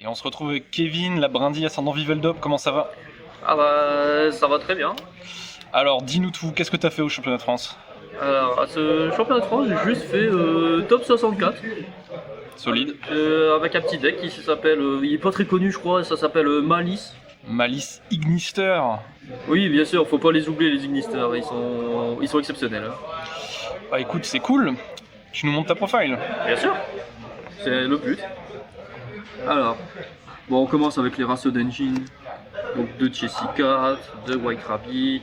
Et on se retrouve avec Kevin, la brindille ascendant Viveldop, comment ça va? Ah bah ça va très bien. Alors dis-nous tout, qu'est-ce que tu as fait au championnat de France? Alors à ce championnat de France, j'ai juste fait top 64 Solide. avec un petit deck qui s'appelle, il est pas très connu je crois, ça s'appelle Malice. Malice Ignister. Oui bien sûr, faut pas les oublier les Ignister, ils sont exceptionnels. Bah écoute, c'est cool. Tu nous montres ta profile. Bien sûr, c'est le but. Alors, bon on commence avec les ratios d'engine. Donc 2 Chessy Cat, 2 White Rabbit,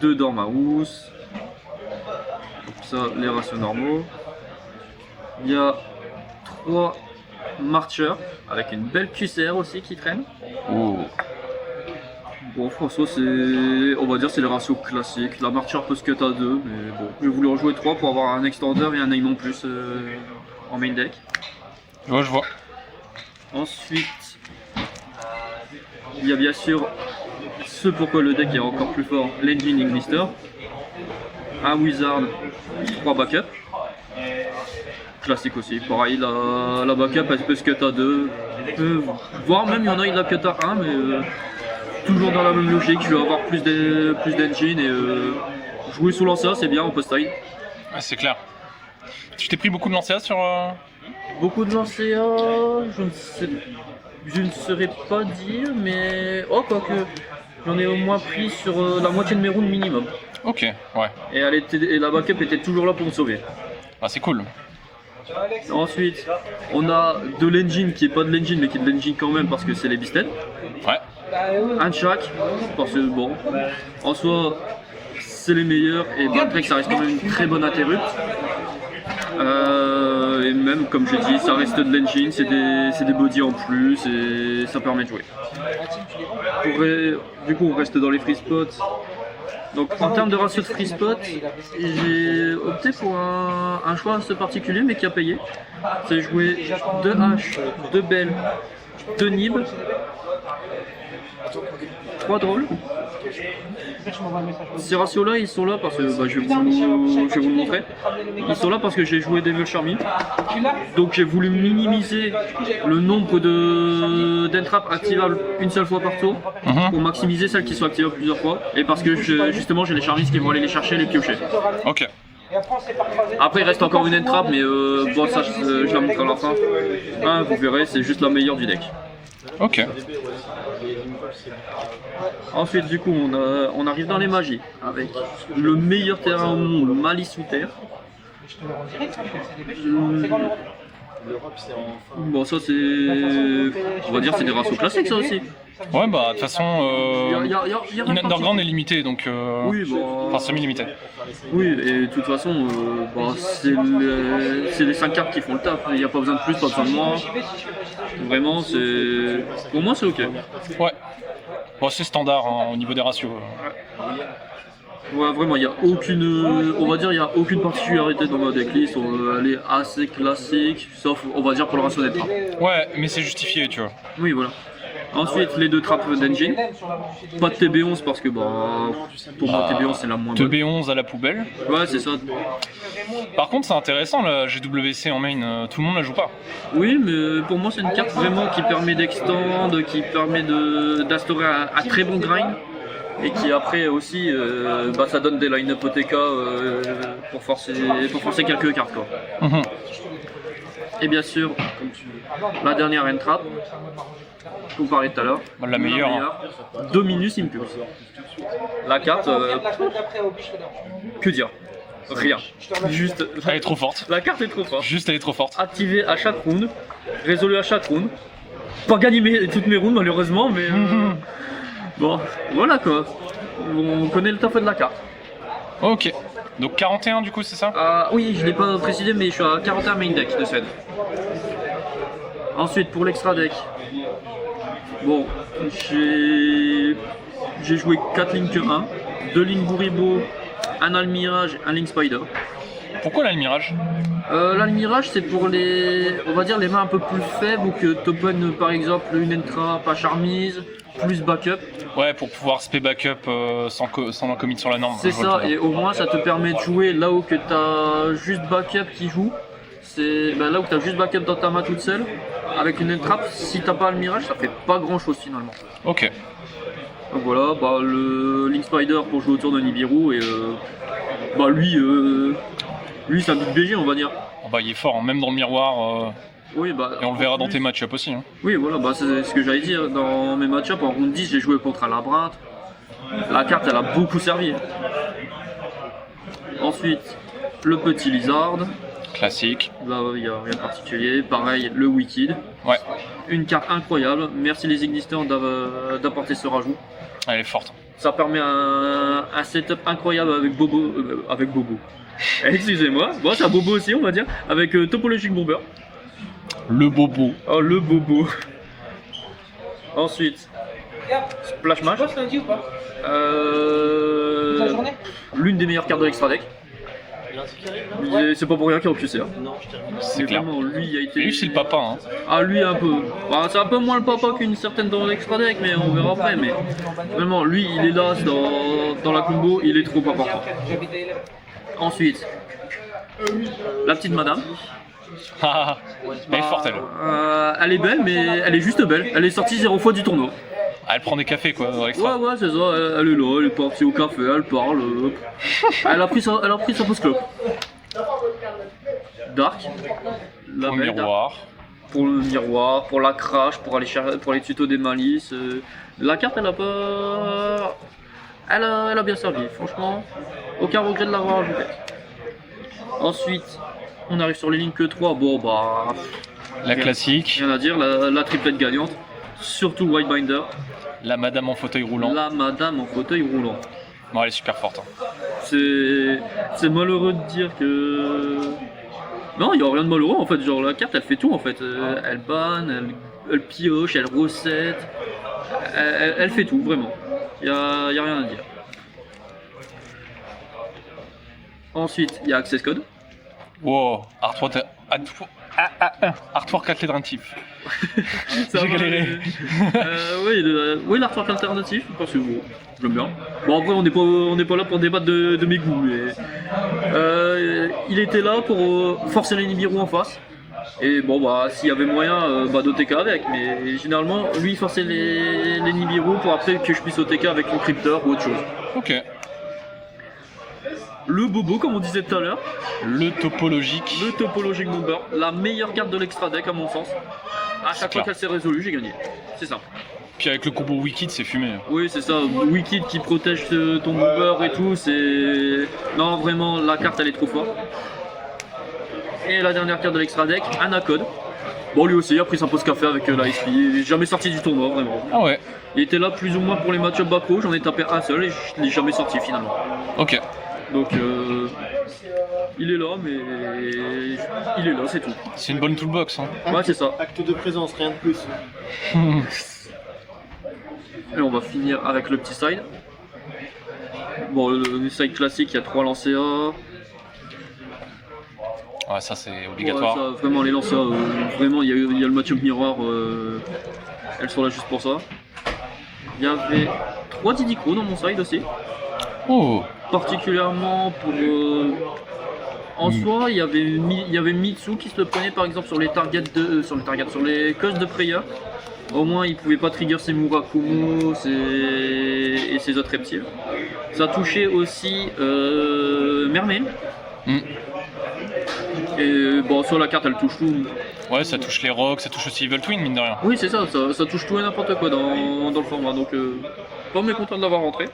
2 Dormouse. Ça, les ratios normaux. Il y a 3 Marchers avec une belle QCR aussi qui traîne. Oh. Bon, François, on va dire c'est les ratios classiques. La Marcher peut se cut à 2, mais bon, j'ai voulu en jouer 3 pour avoir un extender et un aim en plus en main deck. Ouais, je vois. Ensuite, il y a bien sûr ce pourquoi le deck est encore plus fort, l'Engine Ignister, un Wizard, 3 backups, classique aussi, pareil, la backup elle peut se cut à 2, voire même il y en a il la cut à 1, mais toujours dans la même logique, je vais avoir plus d'engine et jouer sous lanceur c'est bien en post-style. Ouais, c'est clair. Tu t'es pris beaucoup de lancers sur... Beaucoup de lancers, je ne saurais pas dire, mais oh quoique j'en ai au moins pris sur la moitié de mes rounds minimum. Ok, ouais. Et la backup était toujours là pour me sauver. Ah, c'est cool. Ensuite, on a de l'engine qui est pas de l'engine mais qui est de l'engine quand même parce que c'est les Bisted. Ouais. Un de chaque, parce que bon, en soi c'est les meilleurs et Battrex ça reste quand même une très bonne interrupt. Et même comme j'ai dit, ça reste de l'engine, c'est des bodies en plus et ça permet de jouer. Du coup on reste dans les free spots. Donc en termes de ratio de free spot, j'ai opté pour un choix assez particulier mais qui a payé. C'est jouer 2 H, 2 Bell, 2 Nib, 3 drôles. Ces ratios là ils sont là parce que je vais vous le montrer. Ils sont là parce que j'ai joué Devil Charmy. Donc j'ai voulu minimiser le nombre d'entrappes activables une seule fois par tour pour maximiser celles qui sont activables plusieurs fois. Et parce que justement j'ai les Charmies qui vont aller les chercher et les piocher. Ok. Après il reste encore une entrap mais bon ça je la montrerai à la fin. Vous verrez c'est juste la meilleure du deck. Ok. Ensuite du coup on arrive dans les magies avec le meilleur terrain au monde, Malice sous terre. Bon ça c'est, on va dire c'est des ratios classiques ça aussi. Ouais bah de toute façon Underground est limité donc oui, bon, enfin semi-limité. Oui et de toute façon c'est les 5 cartes qui font le taf, il n'y a pas besoin de plus, pas besoin de moins. Vraiment c'est, pour moi c'est ok. Ouais. Bon c'est standard hein, au niveau des ratios. Ouais vraiment il n'y a aucune, on va dire il y a aucune particularité dans ma decklist, elle est assez classique, sauf on va dire pour le ratio des trappes. Ouais mais c'est justifié tu vois. Oui voilà. Ensuite les 2 trappes d'engine, pas de TB11 parce que pour moi TB11 c'est la moins bonne. TB11 à la poubelle. Ouais c'est ça. Par contre c'est intéressant la GWC en main, tout le monde la joue pas. Oui mais pour moi c'est une carte vraiment qui permet d'extend, qui permet d'instaurer un très bon grind. Et qui après aussi ça donne des line-up OTK pour forcer quelques cartes quoi. Et bien sûr, la dernière entrap, qu'on parlait tout à l'heure, La meilleure. Dominus Impulse. La carte, que dire? Rien. Juste. Elle est trop forte. La carte est trop forte. Juste elle est trop forte. Activée à chaque round, résolue à chaque round. Pas gagné toutes mes rounds malheureusement, mais bon, voilà quoi. On connaît le taf de la carte. Ok. Donc 41 du coup c'est ça? Oui, je l'ai pas précisé mais je suis à 41 main deck de Sven. Ensuite pour l'extra deck, bon, j'ai joué 4 Link 1, 2 Link Buribo, un Almirage, un Link Spider. Pourquoi l'Almirage? L'Almirage c'est pour on va dire les mains un peu plus faibles ou que t'open par exemple une entrap à Charmise, plus backup. Ouais, pour pouvoir spé backup sans commit sur la norme. C'est ça, et au moins ça te permet de jouer là où que t'as juste backup qui joue. C'est là où t'as juste backup dans ta main toute seule. avec une entrap, si t'as pas le mirage, ça fait pas grand chose finalement. Ok. Donc voilà, bah, le Link Spider pour jouer autour de Nibiru et bah lui c'est un big BG on va dire. Ah bah, il est fort, hein, même dans le miroir. Oui, bah, Et on le verra dans tes match-up aussi. Hein. oui, voilà, bah, c'est ce que j'allais dire. Dans mes match-up en round 10, j'ai joué contre un labyrinthe. La carte elle a beaucoup servi. Ensuite, le petit Lizard. Classique. Là, il n'y a rien de particulier. Pareil, le Wicked. Ouais, Une carte incroyable. Merci les Ignisteurs d'apporter ce rajout. elle est forte. Ça permet un setup incroyable avec Bobo. Avec Bobo. Excusez-moi. Bon, c'est un Bobo aussi, on va dire. Avec Topologic Bomber. Le bobo. Oh, le Bobo. Ensuite, Splash Mash. lundi ou pas L'une des meilleures cartes de l'extra deck. Et c'est pas pour rien qu'il est au QCR. C'est clair. Vraiment, lui a été. Lui, c'est le papa. Hein. Ah, lui un peu. Bah, c'est un peu moins le papa qu'une certaine dans l'extra deck, mais on verra après. Mais vraiment, lui, il est là dans la combo, il est trop important. Ensuite, la petite madame. Elle est forte, elle. Elle est belle, mais elle est juste belle. Elle est sortie 0 fois du tournoi. Ah, elle prend des cafés, quoi, dans Ouais, l'extra. ouais, c'est ça. Elle est là, elle est partie au café, elle parle. Elle a pris sa pause clope. Dark. La Au belle Dark. miroir. Pour le miroir, pour la crash, pour les tutos des malices. La carte, elle a pas. Elle a bien servi, franchement. Aucun regret de l'avoir ajouté. Ensuite, on arrive sur les lignes que 3. Bon, bah. La classique. Rien à dire, la triplette gagnante. Surtout Whitebinder. La madame en fauteuil roulant. La madame en fauteuil roulant. Non, elle est super forte. Hein. C'est malheureux de dire que. Non, il n'y a rien de malheureux en fait. Genre, la carte elle fait tout en fait. Elle banne, elle pioche, elle recette. Elle fait tout, vraiment. Il n'y a rien à dire. Ensuite, il y a Access Code. Wow, Artwork alternatif. Ça J'ai va, galéré. Oui, l'artwork alternatif, parce que bon, j'aime bien. Bon, après, on n'est pas là pour débattre de mes goûts, mais. Il était là pour forcer les Nibiru en face. Et bon, bah, s'il y avait moyen, d'OTK avec. Mais généralement, lui, il forçait les Nibiru pour après que je puisse OTK avec une Cryptor ou autre chose. Ok. Le Bobo, comme on disait tout à l'heure. Le topologique. Le Topologic Bomber, la meilleure carte de l'extra deck à mon sens. À chaque fois clair. qu'elle s'est résolue, j'ai gagné. C'est simple. Puis avec le combo Wicked, c'est fumé. Oui, c'est ça. Wicked qui protège ton Bomber et tout, c'est. Non, vraiment, la carte elle est trop forte. Et la dernière carte de l'extra deck, Anacode. Bon, lui aussi, a pris sa pause café avec la SP. Il est jamais sorti du tournoi, vraiment. Ah ouais. Il était là plus ou moins pour les match-up back-row, j'en ai tapé un seul et je l'ai jamais sorti finalement. Ok. Donc, il est là, mais. Il est là, c'est tout. C'est une bonne toolbox. Hein. Ouais, c'est ça. Acte de présence, rien de plus. Et on va finir avec le petit side. Bon, le side classique, il y a 3 lancers. Ouais, ça c'est obligatoire. Ouais, ça, vraiment, les lancers, vraiment, il y a le match-up miroir. Elles sont là juste pour ça. Il y avait 3 Didicro dans mon side aussi. Oh. Particulièrement pour. En soi, il y avait Mitsu qui se le prenait par exemple sur les sur les causes de Prayer. Au moins, il pouvait pas trigger ses Murakumo et ses autres reptiles. Ça touchait aussi Mermaid. Et bon, sur la carte, elle touche tout. Ouais, ça touche les rocks, ça touche aussi Evil Twin, mine de rien. Oui, c'est ça touche tout et n'importe quoi dans le format. Donc, pas mécontent de l'avoir rentré.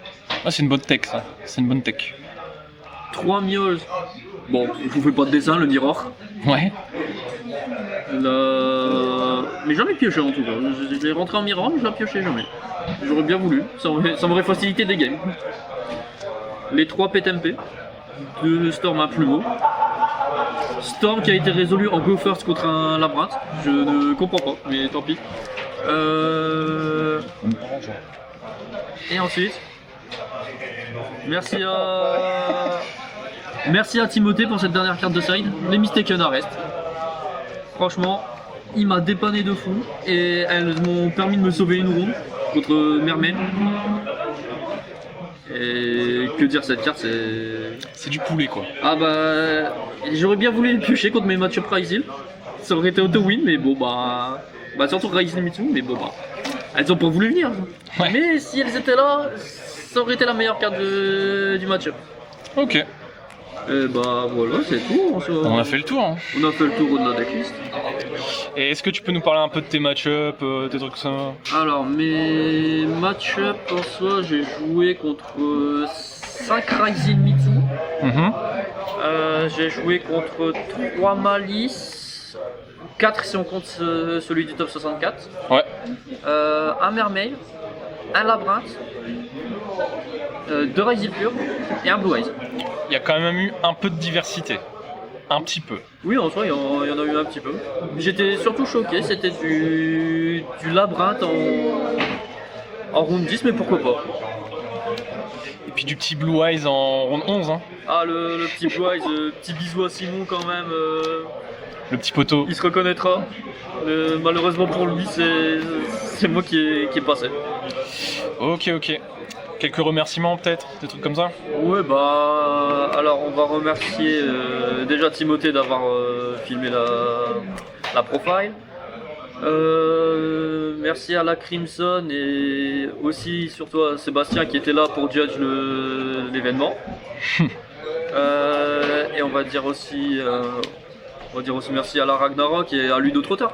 Ah, c'est une bonne tech, ça. C'est une bonne tech. 3 Miols. Bon, je vous fais pas de dessin, le Mirror. Ouais. Mais jamais pioché en tout cas. Je l'ai rentré en Mirror, mais je l'ai pioché jamais. J'aurais bien voulu, ça m'aurait facilité des games. Les 3 PTMP de Storm à Plumeau. Storm qui a été résolu en Go First contre un labyrinthe. Je ne comprends pas, mais tant pis. Et ensuite, merci à Timothée pour cette dernière carte de side, les Mistaken Arrest. Franchement, il m'a dépanné de fou et elles m'ont permis de me sauver une ronde contre Mermaid. Et que dire, cette carte, c'est du poulet, quoi. Ah bah, j'aurais bien voulu le piocher contre mes match-up Rise Hill. Ça aurait été auto-win, mais bon, bah surtout Ryzen Mitsu, mais bon, bah. Elles ont pas voulu venir. Ouais. Mais si elles étaient là, ça aurait été la meilleure carte du match-up. Ok, Et bah voilà, c'est tout. on a fait le tour. Hein. On a fait le tour de la decklist. Et est-ce que tu peux nous parler un peu de tes match-up, tes trucs comme ça? Alors, mes match-up en soi, j'ai joué contre 5 Ryzen Mitsu. Mhm. J'ai joué contre 3 Malice, 4 si on compte celui du top 64. Ouais. Un Mermaid, un Labyrinthe, 2 Ryzen Pure et un Blue Eyes. Il y a quand même eu un peu de diversité. Un petit peu. Oui, en soi, il y en a eu un petit peu. J'étais surtout choqué, c'était du Labyrinthe en round 10, mais pourquoi pas. Et puis du petit Blue Eyes en round 11. Hein. Ah, le petit Blue Eyes, petit bisou à Simon quand même. Le petit poteau. Il se reconnaîtra. Malheureusement pour lui, c'est moi qui est passé. Ok. Quelques remerciements peut-être, des trucs comme ça? Ouais, bah alors on va remercier déjà Timothée d'avoir filmé la profile. Merci à la Crimson et aussi surtout à Sébastien qui était là pour judge l'événement. Et on va dire aussi merci à la Ragnarok et à Ludo Trotter.